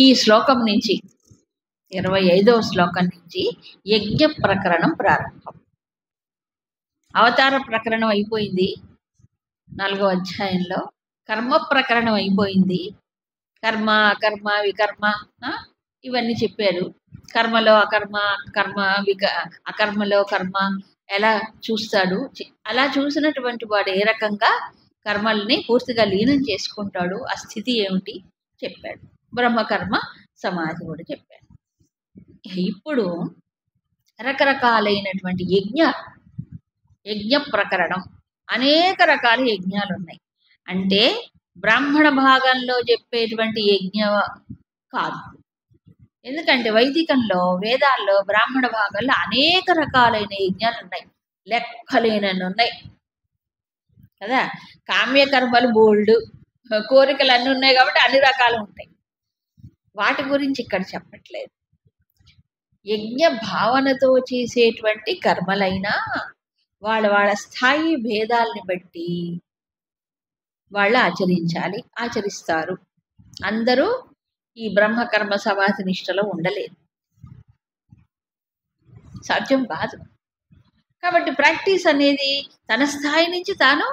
ఈ శ్లోకం నుంచి 25వ శ్లోకం నుంచి యజ్ఞ ప్రకరణం ప్రారంభం. అవతార ప్రకరణం అయిపోయింది 4వ అధ్యాయంలో. కర్మ ప్రకరణం అయిపోయింది. కర్మ, అకర్మ, వికర్మ ఇవన్నీ చెప్పారు. కర్మలో అకర్మ, కర్మ అకర్మలో కర్మ ఎలా చూస్తాడు, అలా చూసినటువంటి వాడు ఏ రకంగా కర్మల్ని పూర్తిగా లీనం చేసుకుంటాడు, ఆ స్థితి ఏమిటి చెప్పాడు. బ్రహ్మకర్మ సమాధి కూడా చెప్పాడు. ఇప్పుడు రకరకాలైనటువంటి యజ్ఞ ప్రకరణం, అనేక రకాల యజ్ఞాలు ఉన్నాయి. అంటే బ్రాహ్మణ భాగంలో చెప్పేటువంటి యజ్ఞ కాదు. ఎందుకంటే వైదికంలో, వేదాల్లో, బ్రాహ్మణ భాగంలో అనేక రకాలైన యజ్ఞాలు ఉన్నాయి, లెక్కలేనన్ని ఉన్నాయి కదా. కామ్యకర్మలు బోల్డ్, కోరికలు అన్నీ ఉన్నాయి కాబట్టి అన్ని రకాలు ఉంటాయి. వాటి గురించి ఇక్కడ చెప్పట్లేదు. యజ్ఞ భావనతో చేసేటువంటి కర్మలైనా వాళ్ళ స్థాయి భేదాల్ని బట్టి వాళ్ళు ఆచరిస్తారు. అందరూ ఈ బ్రహ్మకర్మ సమాధి నిష్టలో ఉండలేదు, సాధ్యం కాదు. కాబట్టి ప్రాక్టీస్ అనేది తన స్థాయి నుంచి తాను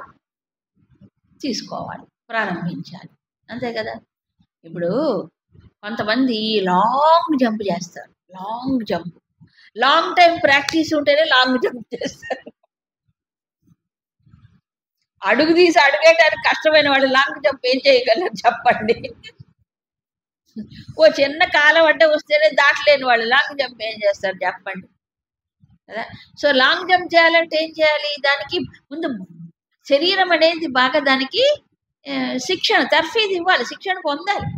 తీసుకోవాలి, ప్రారంభించాలి, అంతే కదా. ఇప్పుడు కొంతమంది లాంగ్ జంప్ చేస్తారు. లాంగ్ టైం ప్రాక్టీస్ ఉంటేనే లాంగ్ జంప్ చేస్తారు. అడుగు తీసి అడుగేయడానికి కష్టమైన వాళ్ళు లాంగ్ జంప్ ఏం చేయగలరు చెప్పండి. ఓ చిన్న కాలం అంటే వస్తేనే దాటలేని వాళ్ళు లాంగ్ జంప్ ఏం చేస్తారు చెప్పండి కదా. సో లాంగ్ జంప్ చేయాలంటే ఏం చేయాలి? దానికి ముందు శరీరం అనేది బాగా దానికి శిక్షణ, తర్ఫీదు ఇవ్వాలి, శిక్షణ పొందాలి.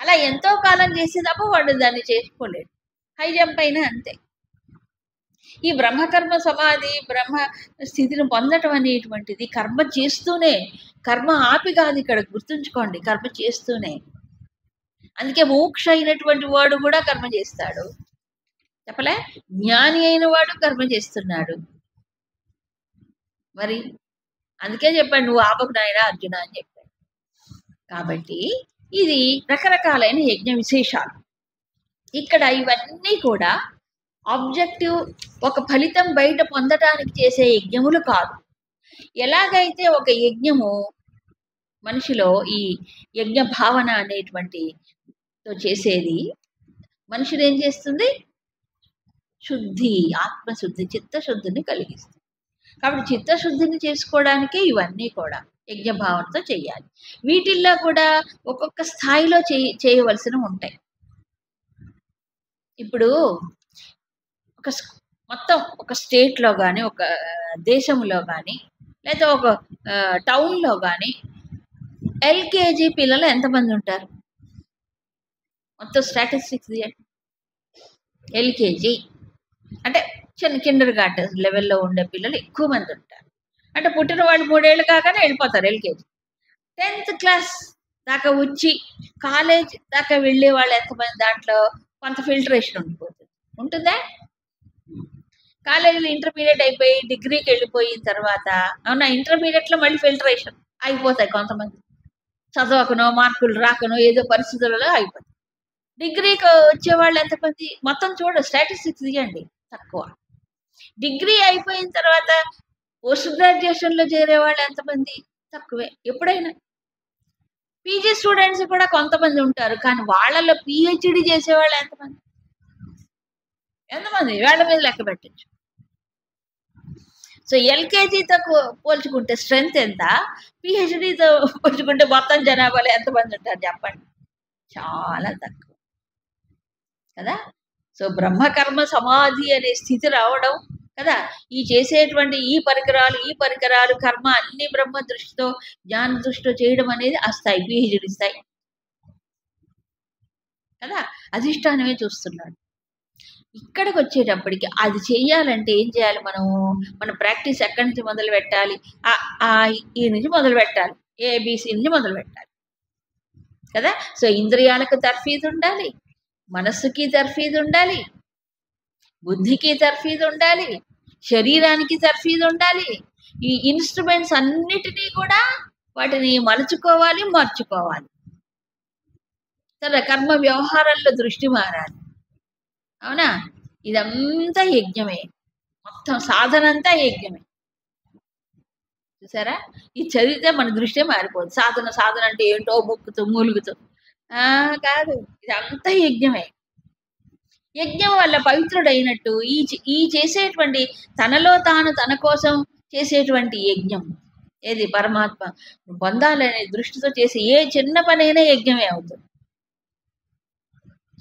అలా ఎంతో కాలం చేసేటప్ప వాడు దాన్ని చేసుకోలేడు. హై జంప్ అయినా అంతే. ఈ బ్రహ్మకర్మ సమాధి, బ్రహ్మ స్థితిని పొందటం అనేటువంటిది కర్మ చేస్తూనే, కర్మ ఆపి కాదు, ఇక్కడ గుర్తుంచుకోండి, కర్మ చేస్తూనే. అందుకే మోక్ష అయినటువంటి వాడు కూడా కర్మ చేస్తాడు చెప్పలే, జ్ఞాని అయిన వాడు కర్మ చేస్తున్నాడు. మరి అందుకే చెప్పాడు, నువ్వు ఆపకు నాయనా అర్జున అని చెప్పాడు. కాబట్టి ఇది రకరకాలైన యజ్ఞ విశేషాలు. ఇక్కడ ఇవన్నీ కూడా ఆబ్జెక్టివ్, ఒక ఫలితం బయట పొందటానికి చేసే యజ్ఞములు కాదు. ఎలాగైతే ఒక యజ్ఞము మనిషిలో ఈ యజ్ఞ భావన అనేటువంటి చేసేది, మనుషుడు ఏం చేస్తుంది? శుద్ధి, ఆత్మశుద్ధి, చిత్తశుద్ధిని కలిగిస్తుంది. కాబట్టి చిత్తశుద్ధిని చేసుకోవడానికే ఇవన్నీ కూడా యజ్ఞ భావనతో చేయాలి. వీటిల్లో కూడా ఒక్కొక్క స్థాయిలో చేయవలసినవి ఉంటాయి. ఇప్పుడు మొత్తం ఒక స్టేట్లో కానీ, ఒక దేశంలో కానీ, లేదా ఒక టౌన్లో కానీ ఎల్కేజీ పిల్లలు ఎంతమంది ఉంటారు? మొత్తం స్టాటిస్టిక్స్ తీయండి. ఎల్కేజీ అంటే చిన్న కిండర్ గార్టెన్ లెవెల్లో ఉండే పిల్లలు ఎక్కువ మంది ఉంటారు. అంటే పుట్టిన వాళ్ళు 3 ఏళ్ళు కాగానే వెళ్ళిపోతారు ఎల్కేజీ. 10th క్లాస్ దాకా వచ్చి కాలేజ్ దాకా వెళ్ళే వాళ్ళు ఎంతమంది? దాంట్లో కొంత ఫిల్టరేషన్ ఉంటుందా? కాలేజీలో ఇంటర్మీడియట్ అయిపోయి డిగ్రీకి వెళ్ళిపోయిన తర్వాత అవునా, ఇంటర్మీడియట్లో మళ్ళీ ఫిల్టరేషన్ అయిపోతాయి. కొంతమంది చదవకనో, మార్కులు రాకనో, ఏదో పరిస్థితులలో అయిపోతాయి. డిగ్రీకి వచ్చేవాళ్ళు ఎంతమంది? మొత్తం స్టాటిస్టిక్స్ తీయండి, తక్కువ. డిగ్రీ అయిపోయిన తర్వాత పోస్ట్ గ్రాడ్యుయేషన్లో చేరేవాళ్ళు ఎంతమంది? తక్కువే. ఎప్పుడైనా పీజీ స్టూడెంట్స్ కూడా కొంతమంది ఉంటారు, కానీ వాళ్ళలో పిహెచ్డి చేసేవాళ్ళు ఎంతమంది? వాళ్ళ మీద లెక్క పెట్టచ్చు. సో ఎల్కేజీతో పోల్చుకుంటే స్ట్రెంగ్త్ ఎంత, పిహెచ్డితో పోల్చుకుంటే మొత్తం జనాభాలో ఎంతమంది ఉంటారు చెప్పండి? చాలా తక్కువ కదా. సో బ్రహ్మకర్మ సమాధి అనే స్థితి రావడం కదా, ఈ చేసేటువంటి ఈ పరికరాలు కర్మ అన్ని బ్రహ్మ దృష్టితో, జ్ఞాన దృష్టితో చేయడం అనేది ఆ స్థాయి, పిహెచ్డి స్థాయి కదా. అధిష్టానమే చూస్తున్నాడు. ఇక్కడికి వచ్చేటప్పటికి అది చేయాలంటే ఏం చేయాలి? మన ప్రాక్టీస్ ఎక్కడి నుంచి మొదలు పెట్టాలి? ఈ నుంచి మొదలు పెట్టాలి, ఏబిసి నుంచి మొదలు పెట్టాలి కదా. సో ఇంద్రియాలకు తర్ఫీదు ఉండాలి, మనస్సుకి తర్ఫీదు ఉండాలి, బుద్ధికి తర్ఫీదు ఉండాలి, శరీరానికి తర్ఫీదు ఉండాలి. ఈ ఇన్స్ట్రుమెంట్స్ అన్నిటినీ కూడా వాటిని మలుచుకోవాలి, మార్చుకోవాలి. సరే కర్మ వ్యవహారాల్లో దృష్టి మారాలి. అవునా? ఇదంతా యజ్ఞమే, మొత్తం సాధన అంతా యజ్ఞమే. చూసారా? ఇది చదివితే మన దృష్టి మారిపోతుంది. సాధన సాధన అంటే ఏంటో ముక్కుతూ మూలుగుతూ కాదు, ఇదంతా యజ్ఞమే. యజ్ఞం వల్ల పవిత్రుడైనట్టు ఈ చేసేటువంటి తనలో తాను తన కోసం చేసేటువంటి యజ్ఞం ఏది పరమాత్మ పొందాలనే దృష్టితో చేసే ఏ చిన్న పనైనా యజ్ఞమే అవుతుంది.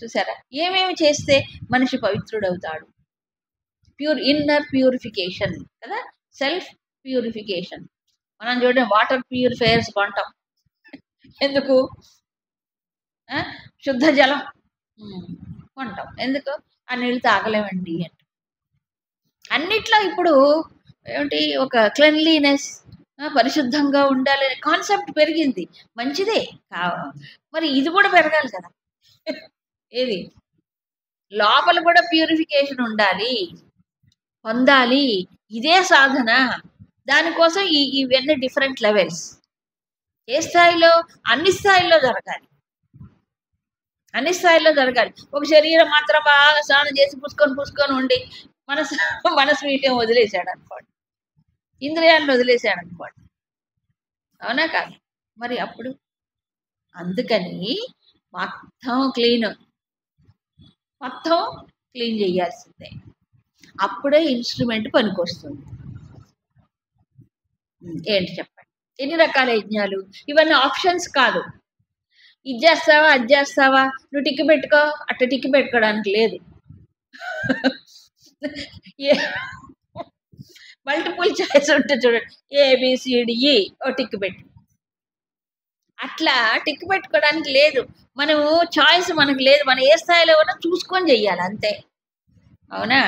చూసారా? ఏమేమి చేస్తే మనిషి పవిత్రుడవుతాడు? ఇన్నర్ ప్యూరిఫికేషన్ కదా, సెల్ఫ్ ప్యూరిఫికేషన్. మనం చూడండి వాటర్ ప్యూరిఫైయర్స్ కొంటాం. ఎందుకు? శుద్ధ జలం కొంటాం. ఎందుకు? ఆ నీళ్ళు తాగలేమండి అంట. అన్నిట్లో ఇప్పుడు ఏమిటి, ఒక క్లెన్లీనెస్, పరిశుద్ధంగా ఉండాలనే కాన్సెప్ట్ పెరిగింది. మంచిదే, మరి ఇది కూడా పెరగాలి కదా. ఏది లోపల కూడా ప్యూరిఫికేషన్ ఉండాలి, పొందాలి. ఇదే సాధన. దానికోసం ఇవన్నీ డిఫరెంట్ లెవెల్స్. ఏ స్థాయిలో? అన్ని స్థాయిల్లో జరగాలి, అన్ని స్థాయిల్లో జరగాలి. ఒక శరీరం మాత్రం బాగా స్నానం చేసి పుసుకొని ఉండి మనసు వీటిని వదిలేశాడు అనుకోండి, ఇంద్రియాలను వదిలేశాడు అనుకోండి. అవునా కాదు? మరి అప్పుడు అందుకని మొత్తం క్లీన్ చేయాల్సిందే. అప్పుడే ఇన్స్ట్రుమెంట్ పనికొస్తుంది. ఏంటి చెప్పండి? ఎన్ని రకాల యజ్ఞాలు? ఇవన్నీ ఆప్షన్స్ కాదు. ఇది చేస్తావా, అది చేస్తావా, నువ్వు టిక్కి పెట్టుకో, అట్ట టిక్కి పెట్టుకోవడానికి లేదు. మల్టిపుల్ చాయిస్ ఉంటుంది చూడండి, ABCDE ఓ టిక్కి పెట్టి, అట్లా టిక్కి పెట్టుకోవడానికి లేదు. మనము చాయిస్ మనకు లేదు. మనం ఏ స్థాయిలో ఉన్నా చూసుకొని చెయ్యాలి అంతే. అవునా?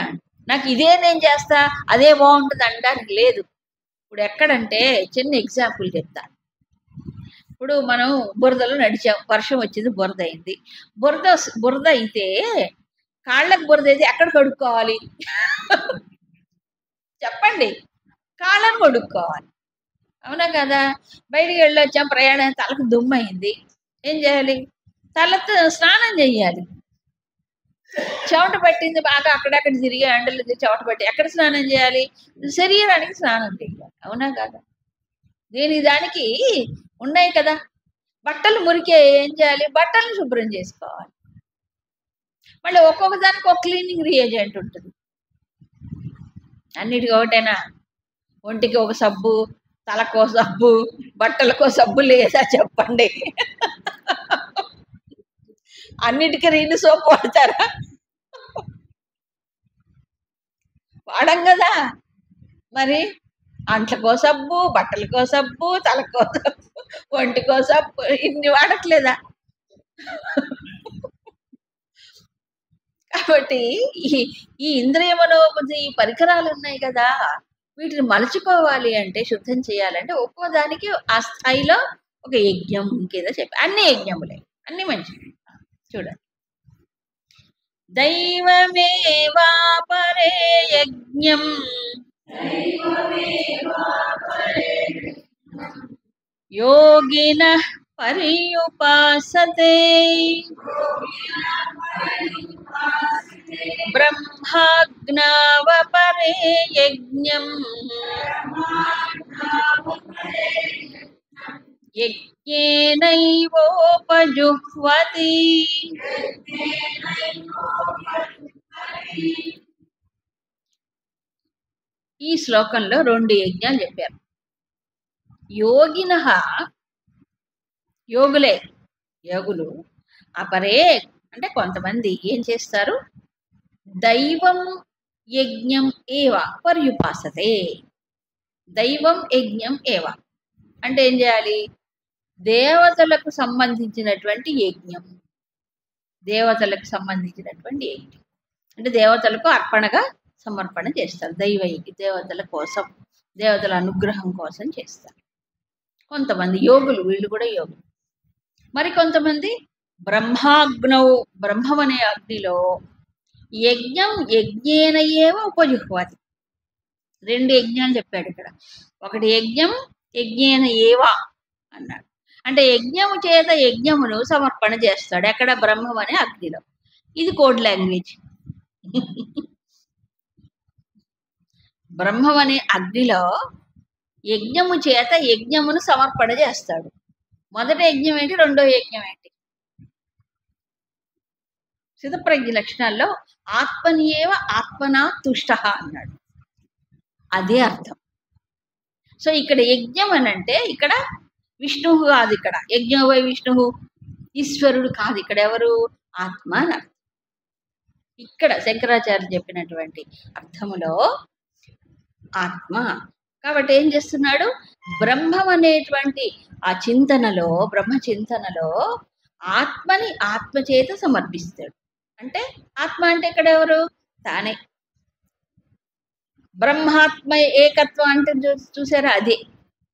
నాకు ఇదే నేను చేస్తా అదే బాగుంటుంది అనడానికి లేదు. ఇప్పుడు ఎక్కడంటే చిన్న ఎగ్జాంపుల్ చెప్తా. ఇప్పుడు మనం బురదలో నడిచాం, వర్షం వచ్చింది, బురద అయింది. బురద అయితే కాళ్ళకు బురద అయితే ఎక్కడ కడుక్కోవాలి? చెప్పండి. కాళ్ళను కడుక్కోవాలి. అవునా కదా? బయటికి వెళ్ళొచ్చాం, ప్రయాణం, తలకు దుమ్ము అయింది, ఏం చేయాలి? తలతో స్నానం చేయాలి. చెమట పట్టింది బాగా, అక్కడక్కడ తిరిగి ఎండలు చెమట పట్టి ఎక్కడ స్నానం చేయాలి? శరీరానికి స్నానం చేయాలి. అవునా కదా? దానికి ఉన్నాయి కదా. బట్టలు మురికే ఏం చేయాలి? బట్టలను శుభ్రం చేసుకోవాలి. మళ్ళీ ఒక్కొక్క దానికి ఒక క్లీనింగ్ రియేజెంట్ ఉంటుంది. అన్నిటికీ ఒకటేనా? ఒంటికి ఒక సబ్బు, తలకో సబ్బు, బట్టలకో సబ్బు లేదా చెప్పండి? అన్నిటికీ రీను సోపు వాడతారా? వాడం కదా. మరి అంట్లకో సబ్బు, బట్టలకో సబ్బు, తలకో సబ్బు, ఒంటికో సబ్బు, ఇన్ని వాడట్లేదా? కాబట్టి ఈ ఇంద్రియ మనోబుద్ధి ఈ పరికరాలు ఉన్నాయి కదా, వీటిని మలుచుకోవాలి అంటే, శుద్ధం చేయాలంటే ఒక్కో దానికి ఆ స్థాయిలో ఒక యజ్ఞం కింద చెప్పి, అన్ని యజ్ఞములే, అన్ని మంచివి. చూడండి, దైవమేవాపరే యజ్ఞం యోగినః పర్యుపాసతే బ్రహ్మాజ్ఞావపరే యజ్ఞం యజ్ఞేనైవోపజుహ్వతి. ఈ శ్లోకంలో 2 యజ్ఞాలు చెప్పారు. యోగినః, యోగులు అపరే అంటే కొంతమంది ఏం చేస్తారు? దైవం యజ్ఞం ఏవ పర్యుపాసతే. దైవం యజ్ఞం ఏవ అంటే ఏం చేయాలి? దేవతలకు సంబంధించినటువంటి యజ్ఞం. దేవతలకు సంబంధించినటువంటి యజ్ఞం అంటే దేవతలకు అర్పణగా సమర్పణ చేస్తారు. దేవతల కోసం, దేవతల అనుగ్రహం కోసం చేస్తారు. కొంతమంది యోగులు, వీళ్ళు కూడా యోగులు. మరి కొంతమంది బ్రహ్మాగ్నౌ, బ్రహ్మం అనే అగ్నిలో యజ్ఞం యజ్ఞేన ఏవ ఉపజుహ్వతి. 2 యజ్ఞాలు చెప్పాడు ఇక్కడ. ఒకటి యజ్ఞం యజ్ఞేన ఏవ అన్నాడు. అంటే యజ్ఞము చేత యజ్ఞమును సమర్పణ చేస్తాడు. ఎక్కడ? బ్రహ్మం అనే అగ్నిలో. ఇది కోడ్ లాంగ్వేజ్. బ్రహ్మం అనే అగ్నిలో యజ్ఞము చేత యజ్ఞమును సమర్పణ చేస్తాడు. మొదటి యజ్ఞం ఏంటి? రెండో యజ్ఞం ఏంటి? స్థితప్రజ్ఞ లక్షణాల్లో ఆత్మనియేవ ఆత్మనా తుష్ట అన్నాడు. అదే అర్థం. సో ఇక్కడ యజ్ఞం అని అంటే ఇక్కడ విష్ణువు కాదు. ఇక్కడ యజ్ఞోవై విష్ణువు, ఈశ్వరుడు కాదు. ఇక్కడ ఎవరు? ఆత్మ అని అర్థం. ఇక్కడ శంకరాచార్య చెప్పినటువంటి అర్థములో ఆత్మ. కాబట్టి ఏం చేస్తున్నాడు? బ్రహ్మం అనేటువంటి ఆ చింతనలో, బ్రహ్మ చింతనలో ఆత్మని ఆత్మ చేత సమర్పిస్తాడు. అంటే ఆత్మ అంటే ఇక్కడ ఎవరు? తానే. బ్రహ్మాత్మ ఏకత్వం అంటే చూసారా? అదే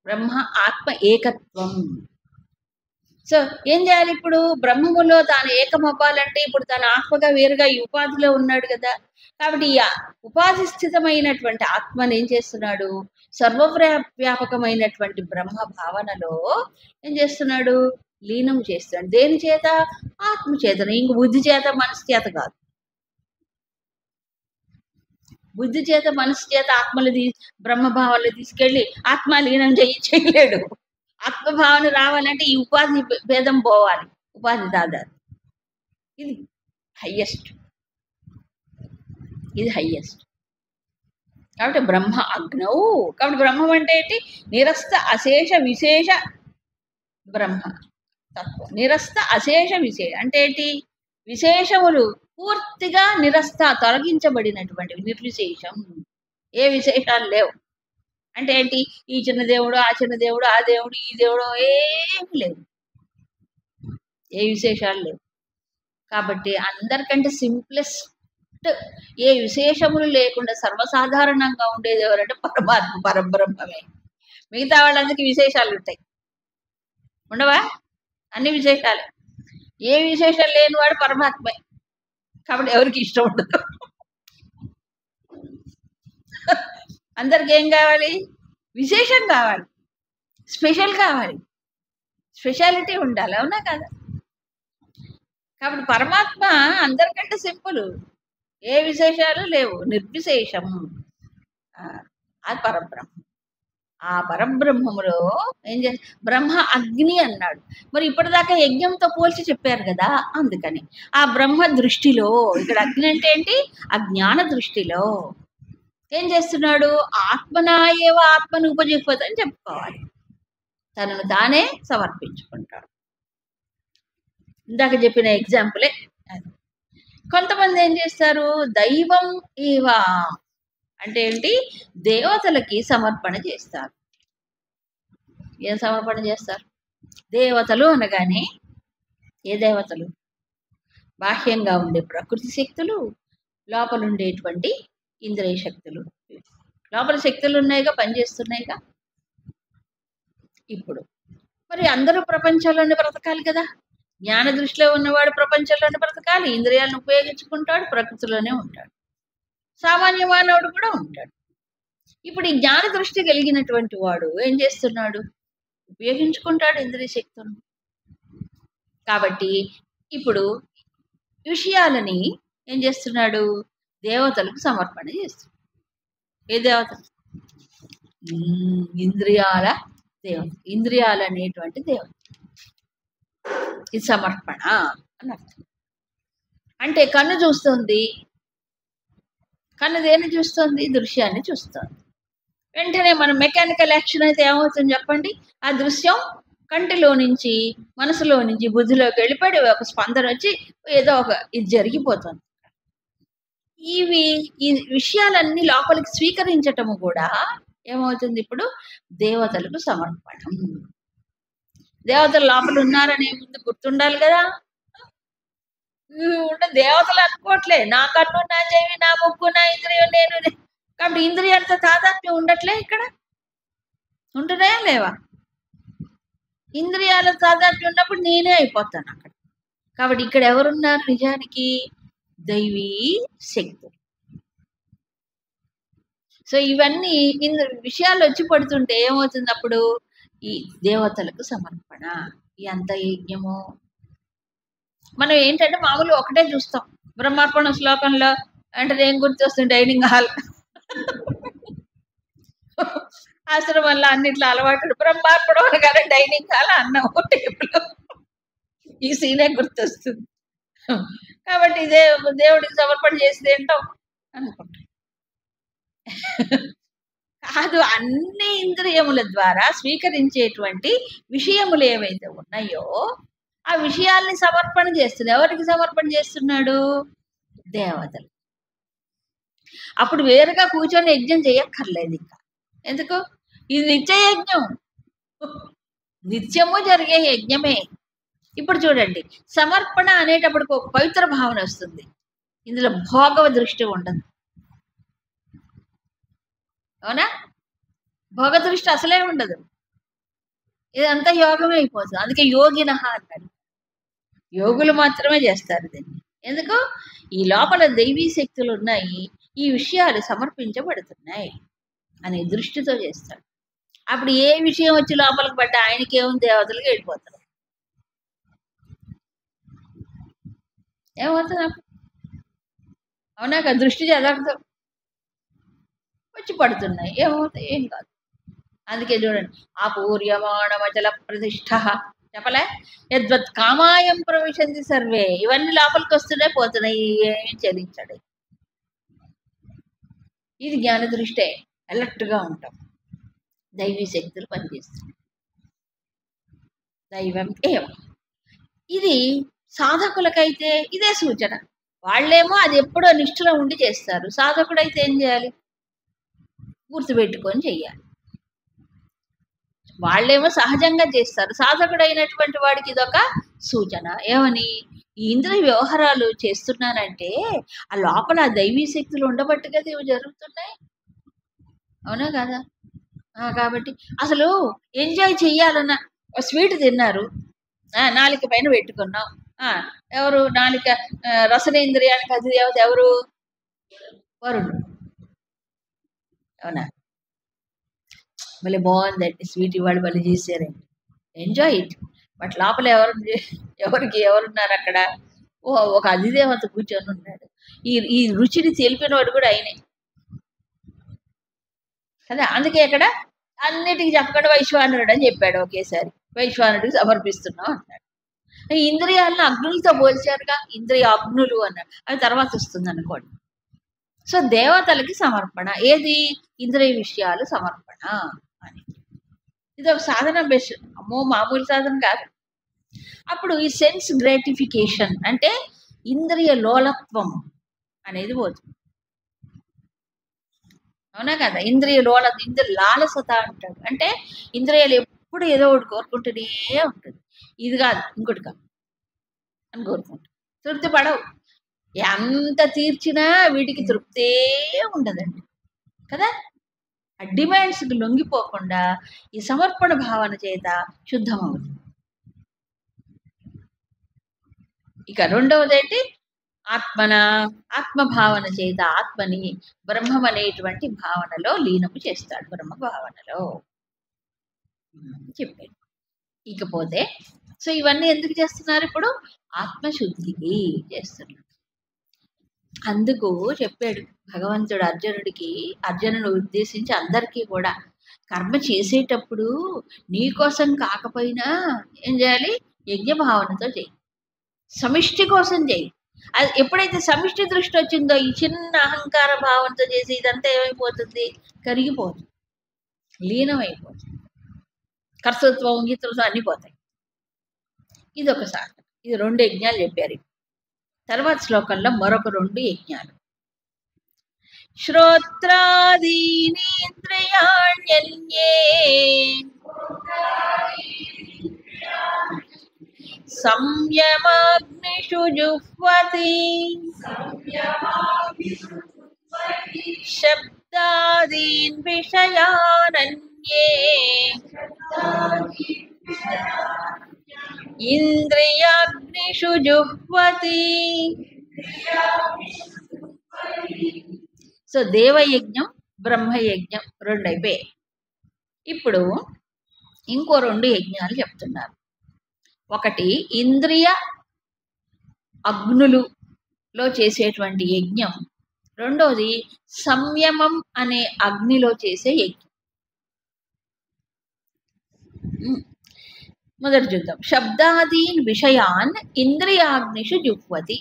బ్రహ్మ ఆత్మ ఏకత్వం. సో ఏం చేయాలి ఇప్పుడు? బ్రహ్మములో తాను ఏకమవ్వాలంటే ఇప్పుడు తన ఆత్మగా వేరుగా ఈ ఉపాధిలో ఉన్నాడు కదా. కాబట్టి ఈ ఉపాధి స్థితమైనటువంటి ఆత్మని ఏం చేస్తున్నాడు? సర్వవ్యాపకమైనటువంటి బ్రహ్మ భావనలో ఏం చేస్తున్నాడు? లీనం చేస్తున్నాడు. దేని చేత? ఆత్మ చేత. ఇంక బుద్ధి చేత, మనసు చేత కాదు. బుద్ధి చేత, మనసు చేత ఆత్మలు బ్రహ్మభావాలు తీసుకెళ్ళి ఆత్మ లీనం చేయలేడు. ఆత్మభావన రావాలంటే ఈ ఉపాధి భేదం పోవాలి. ఉపాధి దాదాపు ఇది హయ్యెస్ట్. ఇది హయ్యెస్ట్. కాబట్టి బ్రహ్మ అగ్నవు. కాబట్టి బ్రహ్మం అంటే ఏంటి? నిరస్త అశేష విశేష బ్రహ్మ తత్వం. నిరస్త అశేష విశేష అంటే ఏంటి? విశేషములు పూర్తిగా నిరస్త, తొలగించబడినటువంటివి, నిర్విశేషం. ఏ విశేషాలు లేవు. అంటే ఏంటి? ఈ చిన్న దేవుడు, ఆ చిన్న దేవుడు, ఆ దేవుడు, ఈ దేవుడు ఏమి లేవు. ఏ విశేషాలు లేవు. కాబట్టి అందరికంటే సింప్లెస్ట్, ఏ విశేషములు లేకుండా సర్వసాధారణంగా ఉండేది ఎవరంటే పరమాత్మ, పరబ్రహ్మమే. మిగతా వాళ్ళందరికీ విశేషాలు ఉంటాయి. ఉండవా? అన్ని విశేషాలే. ఏ విశేషాలు లేనివాడు పరమాత్మే. కాబట్టి ఎవరికి ఇష్టం ఉండదు. అందరికి ఏం కావాలి? విశేషం కావాలి, స్పెషల్ కావాలి, స్పెషాలిటీ ఉండాలి. అవునా కదా? కాబట్టి పరమాత్మ అందరికంటే సింపుల్, ఏ విశేషాలు లేవు, నిర్విశేషం. అది పరబ్రహ్మ. ఆ పరబ్రహ్మములో ఏం చే బ్రహ్మ అగ్ని అన్నాడు. మరి ఇప్పటిదాకా యజ్ఞంతో పోల్చి చెప్పారు కదా, అందుకని ఆ బ్రహ్మ దృష్టిలో ఇక్కడ అగ్ని అంటే ఏంటి? అజ్ఞాన దృష్టిలో ఏం చేస్తున్నాడు? ఆత్మనాయేవ ఆత్మను ఉపజీవిపోతా అని చెప్పుకోవాలి. తనను తానే సమర్పించుకుంటాడు. ఇందాక చెప్పిన ఎగ్జాంపులే అది. కొంతమంది ఏం చేస్తారు? దైవం ఏవా అంటే ఏంటి? దేవతలకి సమర్పణ చేస్తారు. ఏం సమర్పణ చేస్తారు? దేవతలు అనగానే ఏ దేవతలు? బాహ్యంగా ఉండే ప్రకృతి శక్తులు, లోపల ఉండేటువంటి ఇంద్రియ శక్తులు. లోపల శక్తులు ఉన్నాయిగా, పనిచేస్తున్నాయిగా. ఇప్పుడు మరి అందరూ ప్రపంచంలోనే బ్రతకాలి కదా. జ్ఞాన దృష్టిలో ఉన్నవాడు ప్రపంచంలోనే బ్రతకాలి, ఇంద్రియాలను ఉపయోగించుకుంటాడు, ప్రకృతిలోనే ఉంటాడు. సామాన్య మానవుడు కూడా ఉంటాడు. ఇప్పుడు ఈ జ్ఞాన దృష్టి కలిగినటువంటి వాడు ఏం చేస్తున్నాడు? ఉపయోగించుకుంటాడు ఇంద్రియ శక్తులను. కాబట్టి ఇప్పుడు విషయాలని ఏం చేస్తున్నాడు? దేవతలకు సమర్పణ చేస్తున్నాడు. ఏ దేవతలు? ఇంద్రియాల దేవత. ఇంద్రియాలు అనేటువంటి దేవత. ఇది సమర్పణ అని అర్థం. అంటే కన్ను చూస్తుంది. కన్ను దేన్ని చూస్తుంది? దృశ్యాన్ని చూస్తుంది. వెంటనే మనం మెకానికల్ యాక్షన్ అయితే ఏమవుతుంది చెప్పండి? ఆ దృశ్యం కంటిలో నుంచి, మనసులో నుంచి బుద్ధిలోకి వెళ్ళిపడి ఒక స్పందన వచ్చి ఏదో ఒక ఇది జరిగిపోతుంది. ఈ విషయాలన్నీ లోపలికి స్వీకరించటము కూడా ఏమవుతుంది? ఇప్పుడు దేవతలకు సమర్పణం. దేవతలు లోపల ఉన్నారనే ముందు గుర్తుండాలి కదా. దేవతలు అనుకోవట్లే, నా కన్ను, నా చెవి, నా ముక్కు, నా ఇంద్రియం, నేను. కాబట్టి ఇంద్రియాలతో తాదాత్మ్యం ఉండట్లే. ఇక్కడ ఉంటున్నాయా లేవా? ఇంద్రియాల తాదాత్మ్యం ఉన్నప్పుడు నేనే అయిపోతాను అక్కడ. కాబట్టి ఇక్కడ ఎవరున్నారు? నిజానికి దైవీ శక్తులు. సో ఇవన్నీ విషయాలు వచ్చి పడుతుంటే ఏమవుతుంది? అప్పుడు ఈ దేవతలకు సమర్పణ. ఎంత యజ్ఞము. మనం ఏంటంటే మామూలు ఒకటే చూస్తాం. బ్రహ్మార్పణ శ్లోకంలో అంటే ఏం గుర్తొస్తుంది? Dining hall. ఆశ్రమంలో అన్నిట్లో అలవాటు. బ్రహ్మార్పణం అనగానే డైనింగ్ హాల్, అన్నం, టేబుల్, ఈ సీనే గుర్తొస్తుంది. కాబట్టి ఇదే దేవుడికి సమర్పణ చేసి తింటాం అనుకుంటాం. కాదు, అన్ని ఇంద్రియముల ద్వారా స్వీకరించేటువంటి విషయములు ఏవైతే ఉన్నాయో ఆ విషయాల్ని సమర్పణ చేస్తున్నాడు. ఎవరికి సమర్పణ చేస్తున్నాడు? దేవతలు. అప్పుడు వేరుగా కూర్చొని యజ్ఞం చేయక్కర్లేదు ఇంకా. ఎందుకు? ఇది నిత్య యజ్ఞం, నిత్యము జరిగే యజ్ఞమే. ఇప్పుడు చూడండి, సమర్పణ అనేటప్పటికి ఒక పవిత్ర భావన వస్తుంది. ఇందులో భోగవ దృష్టి ఉండదు. అవునా? భోగ దృష్టి అసలే ఉండదు. ఇదంతా యోగమే అయిపోతుంది. అందుకే యోగినః అంటారు. యోగులు మాత్రమే చేస్తారు దీన్ని. ఎందుకు? ఈ లోపల దైవీ శక్తులు ఉన్నాయి, ఈ విషయాలు సమర్పించబడుతున్నాయి అనే దృష్టితో చేస్తాడు. అప్పుడు ఏ విషయం వచ్చి లోపలికి పడ్డా ఆయనకి ఏముంది, దేవతలకి వెళ్ళిపోతారు. ఏమవుతుంది? అవునా? దృష్టి జరగదు, వచ్చి పడుతున్నాయి, ఏమవుతాయి? ఏం కాదు. అందుకే చూడండి, ఆపూర్యమాణమచల ప్రతిష్ఠ చెప్పలే, యద్వత్ కామాయం ప్రవిశంతి సర్వే. ఇవన్నీ లోపలికి వస్తున్నాయి, పోతున్నాయి, ఏం చెల్లించాడు. ఇది జ్ఞాన దృష్టే. అలర్ట్గా ఉంటాం. దైవీ శక్తులు పనిచేస్తున్నాయి. దైవం ఏం. ఇది సాధకులకైతే ఇదే సూచన. వాళ్ళేమో అది ఎప్పుడో నిష్ఠలో ఉండి చేస్తారు. సాధకుడైతే ఏం చేయాలి? గుర్తుపెట్టుకొని చెయ్యాలి. వాళ్ళేమో సహజంగా చేస్తారు. సాధకుడైనటువంటి వాడికి ఇదొక సూచన. ఏమని? ఈ ఇంద్రియ వ్యవహారాలు చేస్తున్నానంటే ఆ లోపల ఆ దైవీ శక్తులు ఉండబట్టి కదా ఇవి జరుగుతున్నాయి. అవునా కదా? కాబట్టి అసలు ఎంజాయ్ చెయ్యాలన్న స్వీట్ తిన్నారు, నాలిక పైన పెట్టుకున్నాం. ఎవరు? నాలిక రసనేంద్రియానికి అది ఎవరు? వరుడు. అవునా? మళ్ళీ బాగుందండి స్వీట్ ఇవాళ మళ్ళీ చేశారండి, ఎంజాయ్ ఇట్. బట్ లోపల ఎవరికి ఎవరున్నారు అక్కడ? ఒక అధిదేవత కూర్చొని ఉన్నాడు. ఈ రుచిని తెలిపిన వాడు కూడా ఆయనే కదా. అందుకే ఇక్కడ అన్నిటికీ చెప్పకుండా వైశ్వానరుడు అని చెప్పాడు ఒకేసారి. వైశ్వానుడికి సమర్పిస్తున్నాం అన్నాడు. ఈ ఇంద్రియాలను అగ్నులతో పోల్చారుగా, ఇంద్రియ అగ్నులు అన్నాడు. అది తర్వాత వస్తుంది అనుకోండి. సో దేవతలకి సమర్పణ ఏది? ఇంద్రియ విషయాలు సమర్పణ అని. ఇది ఒక సాధన బెస్ట్. అమ్మో మామూలు సాధన కాదు. అప్పుడు ఈ సెన్స్ గ్రాటిఫికేషన్ అంటే ఇంద్రియ లోలత్వం అనేది పోతుంది. అవునా కదా? ఇంద్రియ లాలసత అంటాడు. అంటే ఇంద్రియాలు ఎప్పుడు ఏదో ఒకటి కోరుకుంటూనే ఉంటుంది. ఇది కాదు, ఇంకోటి కాదు అని కోరుకుంటుంది. తృప్తి పడవు. ఎంత తీర్చినా వీటికి తృప్తే ఉండదండి కదా. ఆ డిమాండ్స్కి లొంగిపోకుండా ఈ సమర్పణ భావన చేత శుద్ధం అవుతుంది. ఇక రెండవది ఏంటి? ఆత్మభావన చేత ఆత్మని బ్రహ్మం అనేటువంటి భావనలో లీనము చేస్తాడు. బ్రహ్మ భావనలో చెప్పాడు. ఇకపోతే సో ఇవన్నీ ఎందుకు చేస్తున్నారు? ఇప్పుడు ఆత్మశుద్ధికి చేస్తున్నారు. అందుకు చెప్పాడు భగవంతుడు అర్జునుడు ఉద్దేశించి అందరికీ కూడా కర్మ చేసేటప్పుడు నీ కోసం కాకపోయినా ఏం చేయాలి? యజ్ఞ భావనతో చేయి, సమిష్టి కోసం చేయి. అది ఎప్పుడైతే సమిష్టి దృష్టి వచ్చిందో ఈ చిన్న అహంకార భావంతో చేసి ఇదంతా ఏమైపోతుంది? కరిగిపోతుంది, లీనమైపోతుంది. కర్తృత్వం, గీతృత్వం అన్నీ పోతాయి. ఇది ఒక సాధన. ఇది 2 యజ్ఞాలు చెప్పారు. తర్వాత శ్లోకంలో మరొక 2 యజ్ఞాలు. శ్రోత్రాదీనేంద్రియాణ్యన్యే సంయమాగ్నిషు జుహ్వతి శబ్దాదీన్ విషయానన్యే ఇంద్రియాగ్నిషు జుహ్వతి. సో దేవయజ్ఞం, బ్రహ్మయజ్ఞం 2 అయిపోయాయి. ఇప్పుడు ఇంకో 2 యజ్ఞాలు చెప్తున్నారు. ఒకటి ఇంద్రియ అగ్నులులో చేసేటువంటి యజ్ఞం, రెండోది సంయమం అనే అగ్నిలో చేసే యజ్ఞం. మొదటి చూద్దాం. శబ్దాదీన్ విషయాన్ ఇంద్రియాగ్నిషు జుహ్వతి.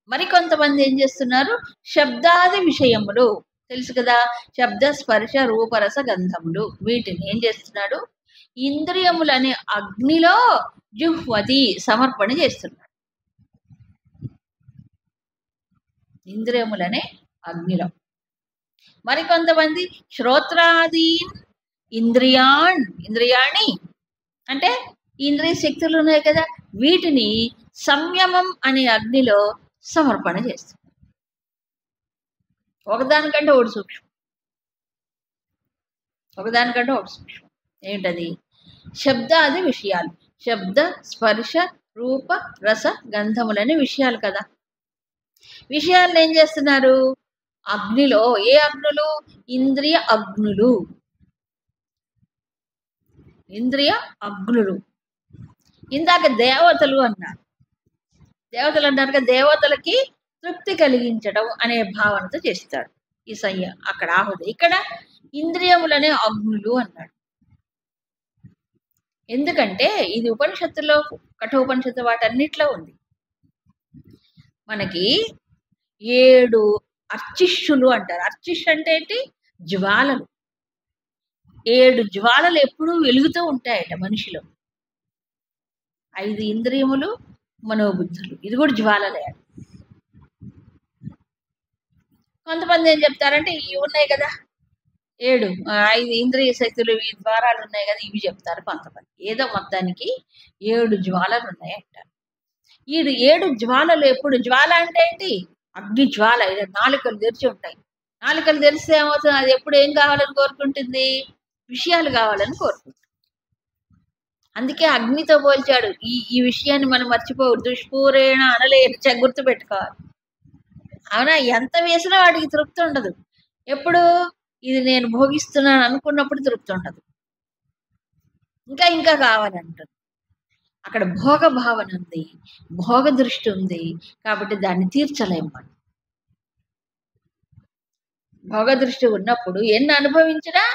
మరికొంతమంది ఏం చేస్తున్నారు, శబ్దాది విషయములు తెలుసు కదా, శబ్ద స్పర్శ రూపరస గంధములు, వీటిని ఏం చేస్తున్నాడు, ఇంద్రియములనే అగ్నిలో జుహ్వతి సమర్పణ చేస్తున్నాడు. ఇంద్రియములనే అగ్నిలో. మరికొంతమంది శ్రోత్రాదీన్ ఇంద్రియాణి అంటే ఇంద్రియ శక్తులు ఉన్నాయి కదా, వీటిని సంయమం అనే అగ్నిలో సమర్పణ చేస్తుంది. ఒకదానికంటే ఒకటి సూక్ష్మం, ఒకదానికంటే ఒకటి సూక్ష్మం. ఏంటది? శబ్దాది విషయాలు, శబ్ద స్పర్శ రూప రస గంధములనే విషయాలు కదా. విషయాలను ఏం చేస్తున్నారు అగ్నిలో. ఏ అగ్నులు? ఇంద్రియ అగ్నులు. ఇంద్రియ అగ్నులు. ఇందాక దేవతలు అన్నారు. దేవతలు అన్నారు కదా, దేవతలకి తృప్తి కలిగించడం అనే భావనతో చేస్తాడు ఈ సయ్య. అక్కడ ఆహుతి. ఇక్కడ ఇంద్రియములనే అగ్నులు అన్నాడు. ఎందుకంటే ఇది ఉపనిషత్తులో, కఠోపనిషత్తు వాటన్నిటిలో ఉంది. మనకి 7 అర్చిష్యులు అంటారు. అర్చిష్ అంటే ఏంటి? జ్వాలలు. 7 జ్వాలలు ఎప్పుడూ వెలుగుతూ ఉంటాయట మనిషిలో. 5 ఇంద్రియములు, మనోబుద్ధులు, ఇది కూడా జ్వాలలే. కొంతమంది ఏం చెప్తారంటే ఇవి ఉన్నాయి కదా 5 ఇంద్రియ శక్తులు, ఈ ద్వారాలు ఉన్నాయి కదా, ఇవి చెప్తారు కొంతమంది. ఏదో మొత్తానికి 7 జ్వాలలు ఉన్నాయి అంటారు. ఈ 7 జ్వాలలు ఎప్పుడు? జ్వాల అంటే ఏంటి? అగ్ని జ్వాల. ఇలా నాలుకలు తెరిచి ఉంటాయి. నాలుకలు తెరిస్తే ఏమవుతుంది? అది ఎప్పుడు ఏం కావాలని కోరుకుంటుంది? విషయాలు కావాలని కోరుకుంటుంది. అందుకే అగ్నితో పోల్చాడు. ఈ విషయాన్ని మనం మర్చిపోవద్దు. దుష్పూరేణ అనలేని గుర్తు పెట్టుకోవాలి. అవునా? ఎంత వేసినా వాడికి తృప్తి ఉండదు. ఎప్పుడు ఇది నేను భోగిస్తున్నాను అనుకున్నప్పుడు తృప్తి ఉండదు, ఇంకా ఇంకా కావాలంటుంది. అక్కడ భోగ భావన ఉంది, భోగ దృష్టి ఉంది, కాబట్టి దాన్ని తీర్చలేము మనం. భోగ దృష్టి ఉన్నప్పుడు ఎన్ని అనుభవించినా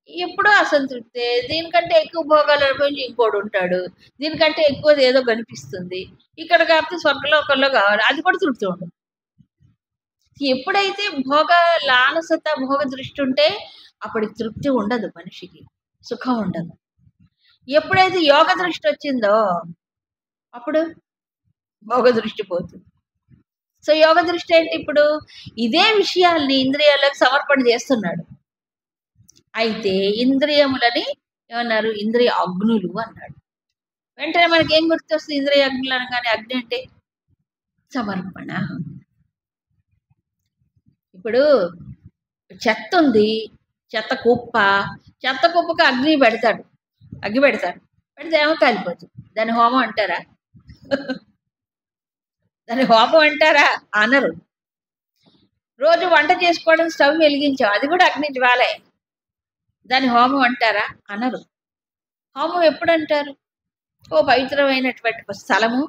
ఎప్పుడూ అసంతృప్తే. దీనికంటే ఎక్కువ భోగాలు అనుభవించి ఇంకోడు ఉంటాడు, దీనికంటే ఎక్కువ ఏదో కనిపిస్తుంది. ఇక్కడ కాకపోతే స్వర్గలోకంలో కావాలి, అది కూడా తృప్తి ఉండదు. ఎప్పుడైతే భోగ లాలసత, భోగ దృష్టి ఉంటే అప్పటికి తృప్తి ఉండదు, మనిషికి సుఖం ఉండదు. ఎప్పుడైతే యోగ దృష్టి వచ్చిందో అప్పుడు భోగ దృష్టి పోతుంది. సో యోగ దృష్టి ఏంటి? ఇప్పుడు ఇదే విషయాల్ని ఇంద్రియాలకు సమర్పణ చేస్తున్నాడు. అయితే ఇంద్రియములని ఏమన్నారు? ఇంద్రియ అగ్నులు అన్నాడు. వెంటనే మనకి ఏం గుర్తొస్తుంది? ఇంద్రియ అగ్నులు అనగానే అగ్ని అంటే సమర్పణ. ఇప్పుడు చెత్త ఉంది, చెత్త కుప్పకు అగ్ని పెడతాడు, పెడితే ఏమో కాలిపోతుంది. దాని హోమం అంటారా? దాని హోమం అంటారా? అనరు. రోజు వంట చేసుకోవడం స్టవ్ వెలిగించాం, అది కూడా అగ్ని జ్వాలే. దాని హోమం అంటారా? అనరు. హోమం ఎప్పుడు అంటారు? ఓ పవిత్రమైనటువంటి స్థలము,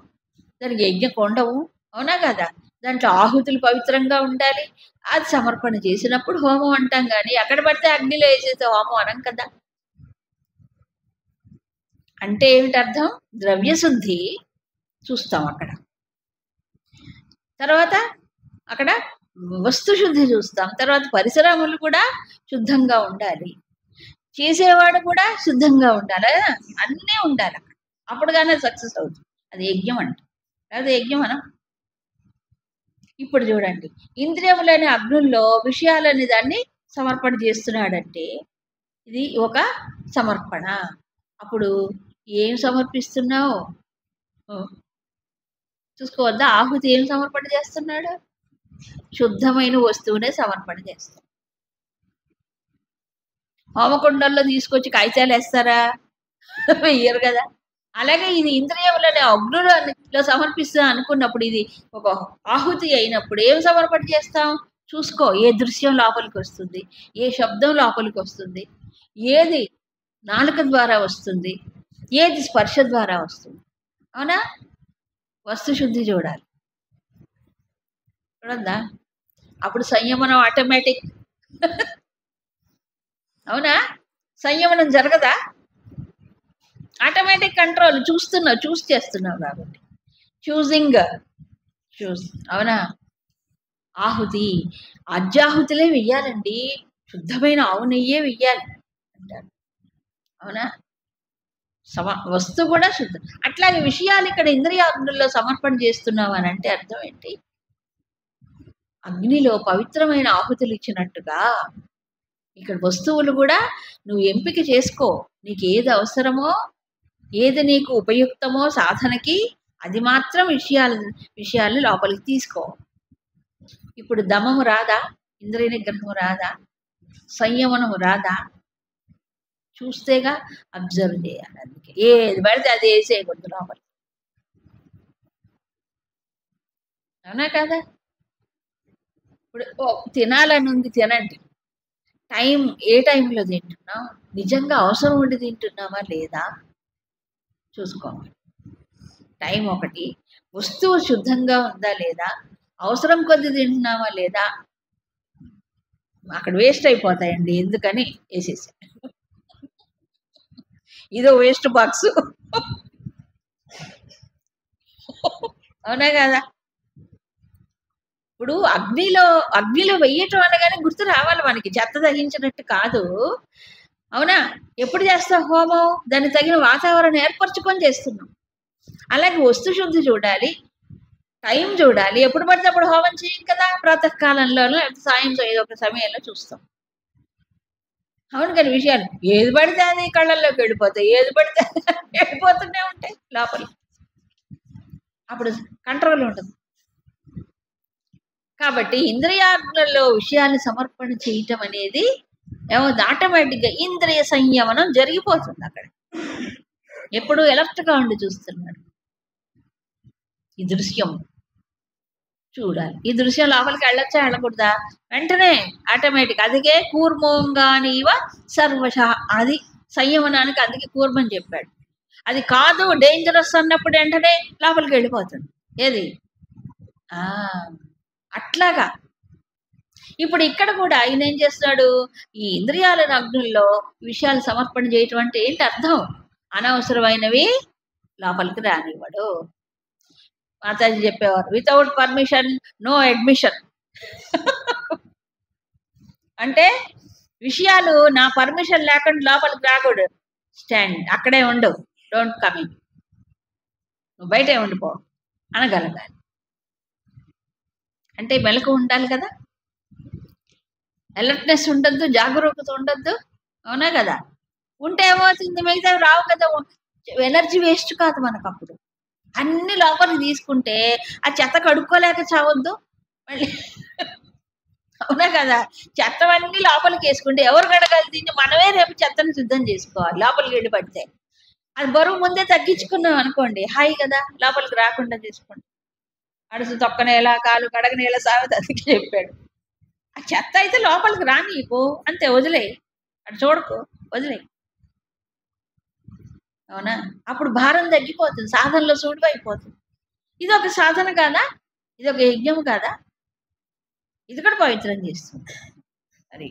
దానికి యజ్ఞకొండవు, అవునా కదా, దాంట్లో ఆహుతులు పవిత్రంగా ఉండాలి, అది సమర్పణ చేసినప్పుడు హోమం అంటాం. కానీ అక్కడ పడితే అగ్నిలో వేసేస్తే హోమం అనం కదా. అంటే ఏమిటి అర్థం? ద్రవ్యశుద్ధి చూస్తాం అక్కడ, తర్వాత అక్కడ వస్తు శుద్ధి చూస్తాం, తర్వాత పరిసరములు కూడా శుద్ధంగా ఉండాలి, చేసేవాడు కూడా శుద్ధంగా ఉండాలి, అన్నీ ఉండాలి అక్కడ. అప్పుడు కానీ సక్సెస్ అవుతుంది. అది యజ్ఞం అంట. అది యజ్ఞం మనం. ఇప్పుడు చూడండి, ఇంద్రియములైన అగ్నుల్లో విషయాలని దాన్ని సమర్పణ చేస్తున్నాడంటే ఇది ఒక సమర్పణ. అప్పుడు ఏం సమర్పిస్తున్నావు చూసుకోవద్దా? ఆహుతి ఏం సమర్పణ చేస్తున్నాడు? శుద్ధమైన వస్తువునే సమర్పణ చేస్తాడు. హోమకుండంలో తీసుకొచ్చి కాగితాలు వేస్తారా? వెయ్యరు కదా. అలాగే ఇది ఇంద్రియములనే అగ్నులలో సమర్పిస్తా అనుకున్నప్పుడు, ఇది ఒక ఆహుతి అయినప్పుడు ఏం సమర్పణ చేస్తాం? చూసుకో. ఏ దృశ్యం లోపలికి వస్తుంది, ఏ శబ్దం లోపలికి వస్తుంది, ఏది నాలుక ద్వారా వస్తుంది, ఏది స్పర్శ ద్వారా వస్తుంది. అవునా? వస్తుశుద్ధి చూడాలి. చూడద్దా? అప్పుడు సంయమనం ఆటోమేటిక్. అవునా? సంయమనం జరగదా? Automatic control. చూస్ చేస్తున్నావు కాబట్టి చూజ్. అవునా? ఆహుతి అజ్జాహుతులే వెయ్యాలండి, శుద్ధమైన ఆవు నెయ్యే వెయ్యాలి అంటారు. అవునా? వస్తువు కూడా శుద్ధం. అట్లాగే విషయాలు ఇక్కడ ఇంద్రియాగ్నుల్లో సమర్పణ చేస్తున్నావు అని అంటే అర్థం ఏంటి? అగ్నిలో పవిత్రమైన ఆహుతులు ఇచ్చినట్టుగా ఇక్కడ వస్తువులు కూడా నువ్వు ఎంపిక చేసుకో. నీకు ఏది అవసరమో, ఏది నీకు ఉపయుక్తమో సాధనకి, అది మాత్రం విషయాలు లోపలికి తీసుకో. ఇప్పుడు దమము రాదా? ఇంద్రియ నిగ్రహము రాదా? సంయమనము రాదా? చూస్తేగా, అబ్జర్వ్ చేయాలి. అందుకే ఏది పడితే అది వేసేయకూడదు లోపలికి. అవునా కదా? ఇప్పుడు తినాలని ఉంది, తినండి. ఏ టైంలో తింటున్నాం? నిజంగా అవసరం ఉండి తింటున్నామా లేదా చూసుకోవాలి. టైం ఒకటి. వస్తువు శుద్ధంగా ఉందా లేదా? అవసరం కొద్ది తింటున్నామా లేదా? అక్కడ వేస్ట్ అయిపోతాయండి, ఎందుకని వేసేసా. ఇదో వేస్ట్ బాక్స్. అవునా కదా? ఇప్పుడు అగ్నిలో వెయ్యటం అనగానే గుర్తు రావాలి మనకి, చెత్త తగ్గించినట్టు కాదు. అవునా? ఎప్పుడు చేస్తాం హోమం? దానికి తగిన వాతావరణం ఏర్పరచుకొని చేస్తున్నాం. అలాగే వస్తు శుద్ధి చూడాలి, టైం చూడాలి. ఎప్పుడు పడితే అప్పుడు హోమం చేయం కదా, ప్రాతకాలంలో సాయంత్రం ఏదో ఒక సమయంలో చూస్తాం. అవును, కానీ విషయాలు ఏది పడితే అది కళ్ళల్లోకి వెళ్ళిపోతాయి, ఏది పడితే వెళ్ళిపోతూనే ఉంటాయి లోపలికి. అప్పుడు కంట్రోల్ ఉంటుంది. కాబట్టి ఇంద్రియాగ్నుల్లో విషయాన్ని సమర్పణ చేయటం అనేది ఏమవుతుంది? ఆటోమేటిక్గా ఇంద్రియ సంయమనం జరిగిపోతుంది. అక్కడ ఎప్పుడు ఎలర్ట్గా ఉండి చూస్తున్నాడు. ఈ దృశ్యం చూడాలి. ఈ దృశ్యం లోపలికి వెళ్ళొచ్చా వెళ్ళకూడదా? వెంటనే ఆటోమేటిక్. అందుకే కూర్మోంగానివ సర్వశ, అది సంయమనానికి అందుకే కూర్మని చెప్పాడు. అది కాదు డేంజరస్ అన్నప్పుడు వెంటనే లోపలికి వెళ్ళిపోతుంది. ఏది? అట్లాగా ఇప్పుడు ఇక్కడ కూడా ఆయన ఏం చేస్తున్నాడు? ఈ ఇంద్రియాల అగ్నుల్లో విషయాలు సమర్పణ చేయటం అంటే ఏంటి అర్థం? అనవసరమైనవి లోపలికి రానివ్వడు. మాతాజీ చెప్పేవారు, వితౌట్ పర్మిషన్ నో అడ్మిషన్. అంటే విషయాలు నా పర్మిషన్ లేకుండా లోపలికి రాకూడదు. స్టాండ్ అక్కడే ఉండు, డోంట్ కమింగ్, నువ్వు బయటే ఉండిపో అనగలగాలి. అంటే మెలకు ఉండాలి కదా, అలర్ట్నెస్ ఉండద్దు, జాగరూకత ఉండద్దు. అవునా కదా? ఉంటే ఏమవుతుంది? మిగతా రావు కదా, ఎనర్జీ వేస్ట్ కాదు మనకు. అప్పుడు అన్ని లోపలికి తీసుకుంటే ఆ చెత్త కడుక్కోలేక చావద్దు మళ్ళీ. అవునా కదా? చెత్తవన్నీ లోపలికి వేసుకుంటే ఎవరు కడగాలి దీన్ని? మనమే రేపు చెత్తను సిద్ధం చేసుకోవాలి. లోపలికి వెళ్ళి పడితే అది బరువు ముందే తగ్గించుకున్నాం అనుకోండి, హాయి కదా, లోపలికి రాకుండా చేసుకోండి. అడుసు తొక్కనేలా, కాలు కడగనేలా సామెత అందుకే చెప్పాడు. ఆ చెత్త అయితే లోపలికి రానీకు, అంతే, వదిలే, అటు చూడకు, వదిలే. అవునా? అప్పుడు భారం తగ్గిపోతుంది, సాధనలో సులువు అయిపోతుంది. ఇది ఒక సాధన కాదా? ఇది ఒక యజ్ఞం కాదా? ఇది కూడా పవిత్రం చేస్తుంది. మరి